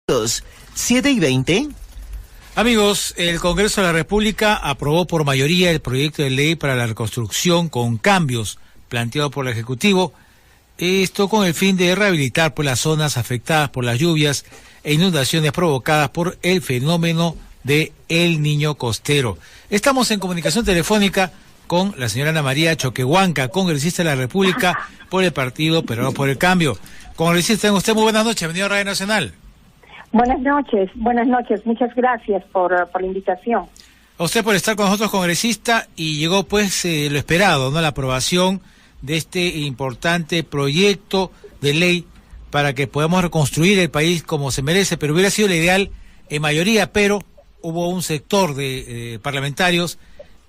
7:20. Amigos, el Congreso de la República aprobó por mayoría el proyecto de ley para la reconstrucción con cambios planteado por el Ejecutivo. Esto con el fin de rehabilitar las zonas afectadas por las lluvias e inundaciones provocadas por el fenómeno de El Niño Costero. Estamos en comunicación telefónica con la señora Ana María Choquehuanca, congresista de la República por el Partido Peruano por el Cambio. Congresista, tenga usted muy buenas noches, bienvenido a Radio Nacional. Buenas noches, muchas gracias por la invitación. A usted por estar con nosotros, congresista, y llegó pues lo esperado, ¿no? La aprobación de este importante proyecto de ley para que podamos reconstruir el país como se merece, pero hubiera sido lo ideal en mayoría, pero hubo un sector de parlamentarios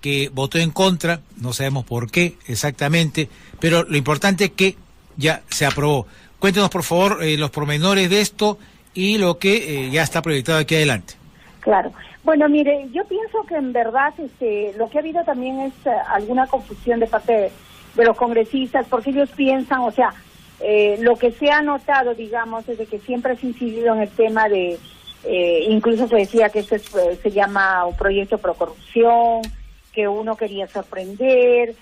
que votó en contra, no sabemos por qué exactamente, pero lo importante es que ya se aprobó. Cuéntenos, por favor, los pormenores de esto y lo que ya está proyectado aquí adelante. Claro. Bueno, mire, yo pienso que en verdad lo que ha habido también es alguna confusión de parte de los congresistas, porque ellos piensan, o sea, lo que se ha notado, digamos, es de que siempre se ha incidido en el tema de, incluso se decía que se llama un proyecto pro corrupción, que uno quería sorprender,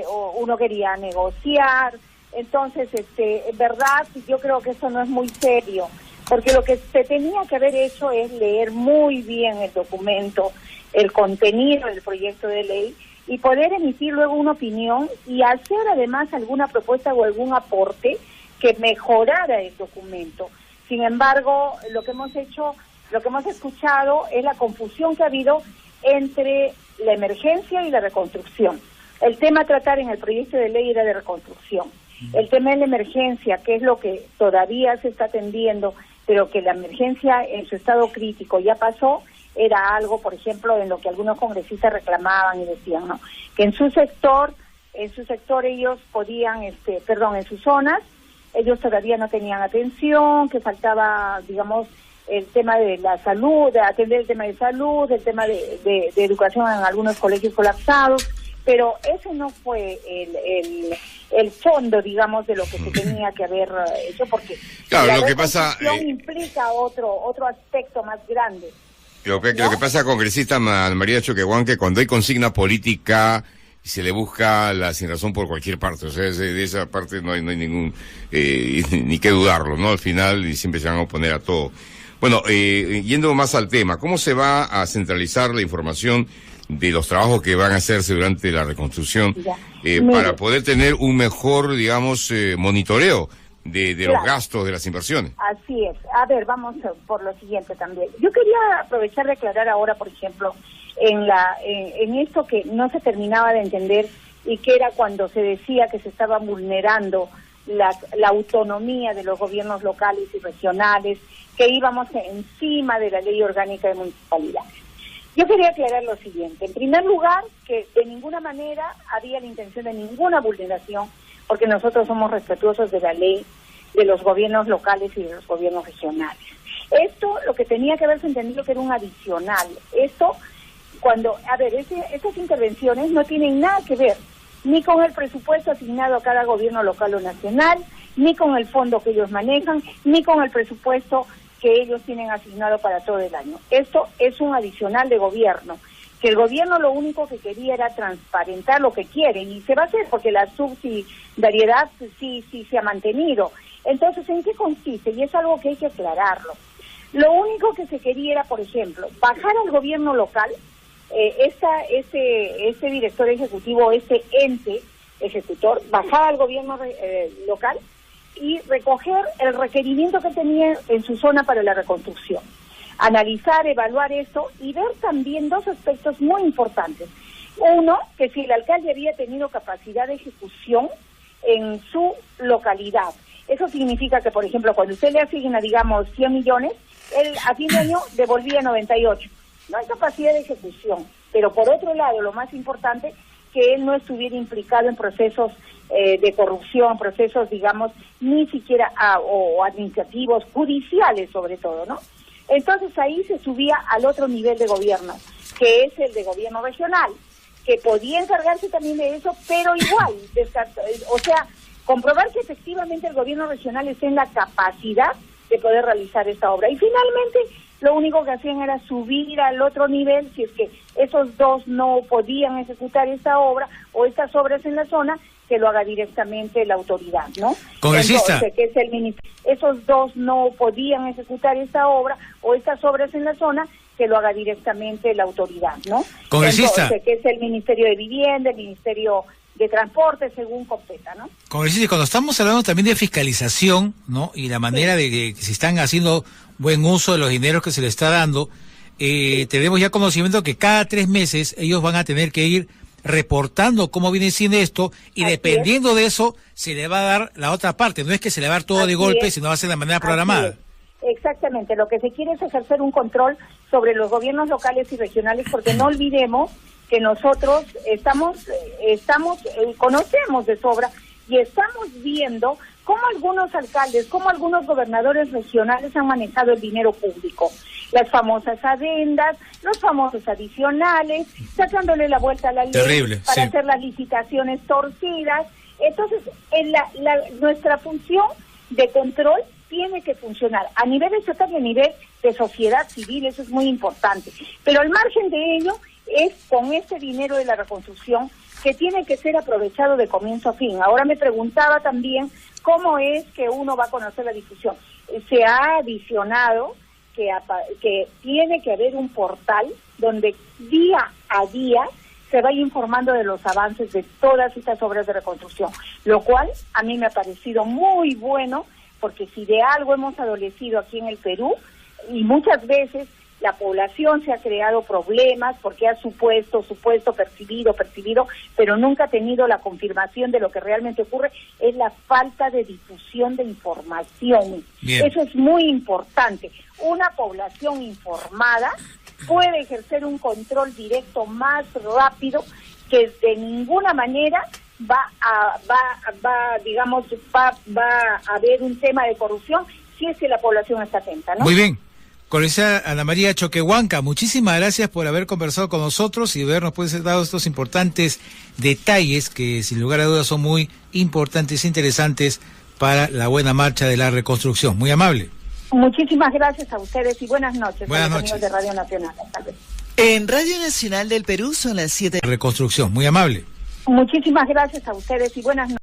o uno quería negociar. Entonces, en verdad, yo creo que eso no es muy serio, porque lo que se tenía que haber hecho es leer muy bien el documento, el contenido del proyecto de ley, y poder emitir luego una opinión y hacer además alguna propuesta o algún aporte que mejorara el documento. Sin embargo, lo que hemos escuchado es la confusión que ha habido entre la emergencia y la reconstrucción. El tema a tratar en el proyecto de ley era de reconstrucción. El tema de la emergencia, que es lo que todavía se está atendiendo, pero que la emergencia en su estado crítico ya pasó, era algo, por ejemplo, en lo que algunos congresistas reclamaban y decían, ¿no? Que en su sector ellos podían, en sus zonas, ellos todavía no tenían atención, que faltaba, digamos, el tema de la salud, de atender el tema de salud, el tema de educación en algunos colegios colapsados, pero ese no fue el fondo, digamos, de lo que se tenía que haber hecho, porque claro, lo que pasa implica otro aspecto más grande. Lo que pasa, congresista María Choquehuanca, que cuando hay consigna política se le busca la sinrazón por cualquier parte, o sea, de esa parte no hay ningún ni que dudarlo, ¿no? Al final y siempre se van a oponer a todo. Bueno, yendo más al tema, ¿cómo se va a centralizar la información de los trabajos que van a hacerse durante la reconstrucción para poder tener un mejor, digamos, monitoreo de los gastos de las inversiones? Así es. A ver, vamos por lo siguiente también. Yo quería aprovechar de aclarar ahora, por ejemplo, en esto que no se terminaba de entender y que era cuando se decía que se estaba vulnerando la autonomía de los gobiernos locales y regionales, que íbamos encima de la ley orgánica de municipalidades. Yo quería aclarar lo siguiente. En primer lugar, que de ninguna manera había la intención de ninguna vulneración, porque nosotros somos respetuosos de la ley, de los gobiernos locales y de los gobiernos regionales. Esto, lo que tenía que haberse entendido que era un adicional. Esto, estas intervenciones no tienen nada que ver ni con el presupuesto asignado a cada gobierno local o nacional, ni con el fondo que ellos manejan, ni con el presupuesto que ellos tienen asignado para todo el año. Esto es un adicional de gobierno, que el gobierno lo único que quería era transparentar lo que quieren, y se va a hacer porque la subsidiariedad sí se ha mantenido. Entonces, ¿en qué consiste? Y es algo que hay que aclararlo. Lo único que se quería era, por ejemplo, bajar al gobierno local, ese director ejecutivo, ese ente ejecutor, bajar al gobierno local y recoger el requerimiento que tenía en su zona para la reconstrucción. Analizar, evaluar esto y ver también dos aspectos muy importantes. Uno, que si el alcalde había tenido capacidad de ejecución en su localidad. Eso significa que, por ejemplo, cuando usted le asigna, digamos, 100 millones, él a fin de año devolvía 98. No hay capacidad de ejecución. Pero por otro lado, lo más importante, que él no estuviera implicado en procesos de corrupción, procesos, digamos, ni siquiera o administrativos, judiciales sobre todo, ¿no? Entonces ahí se subía al otro nivel de gobierno, que es el de gobierno regional, que podía encargarse también de eso, pero igual, o sea, comprobar que efectivamente el gobierno regional esté en la capacidad de poder realizar esta obra. Y finalmente, lo único que hacían era subir al otro nivel, si es que esos dos no podían ejecutar esta obra o estas obras en la zona, que lo haga directamente la autoridad, ¿no? Congresista. Entonces, que es el ministerio. Esos dos no podían ejecutar esta obra o estas obras en la zona, que lo haga directamente la autoridad, ¿no? Congresista. Entonces, que es el Ministerio de Vivienda, el Ministerio de Transporte, según competa, ¿no? Congresista, cuando estamos hablando también de fiscalización, ¿no? Y la manera de que si están haciendo buen uso de los dineros que se le está dando, tenemos ya conocimiento que cada 3 meses ellos van a tener que ir reportando cómo viene siendo esto, y Así dependiendo de eso se le va a dar la otra parte. No es que se le va a dar todo de golpe, sino va a ser de manera programada. Exactamente, lo que se quiere es ejercer un control sobre los gobiernos locales y regionales, porque no olvidemos que nosotros conocemos de sobra y estamos viendo cómo algunos alcaldes, cómo algunos gobernadores regionales han manejado el dinero público, las famosas adendas, los famosos adicionales, sacándole la vuelta a la ley. Terrible, para sí. hacer las licitaciones torcidas. Entonces, nuestra función de control tiene que funcionar a nivel estatal y a nivel de sociedad civil, eso es muy importante. Pero al margen de ello, es con este dinero de la reconstrucción que tiene que ser aprovechado de comienzo a fin. Ahora me preguntaba también cómo es que uno va a conocer la difusión. Se ha adicionado que tiene que haber un portal donde día a día se vaya informando de los avances de todas estas obras de reconstrucción, lo cual a mí me ha parecido muy bueno, porque si de algo hemos adolecido aquí en el Perú, y muchas veces la población se ha creado problemas porque ha supuesto, percibido, pero nunca ha tenido la confirmación de lo que realmente ocurre, es la falta de difusión de información. Bien. Eso es muy importante. Una población informada puede ejercer un control directo más rápido, que de ninguna manera va a haber un tema de corrupción si es que la población está atenta, ¿no? Muy bien. Congresista Ana María Choquehuanca, muchísimas gracias por haber conversado con nosotros y habernos dado estos importantes detalles que sin lugar a dudas son muy importantes e interesantes para la buena marcha de la reconstrucción. Muy amable. Muchísimas gracias a ustedes y buenas noches. Buenas a los noches. amigos de Radio Nacional. Tal vez. En Radio Nacional del Perú son las 7. Reconstrucción, muy amable. Muchísimas gracias a ustedes y buenas noches.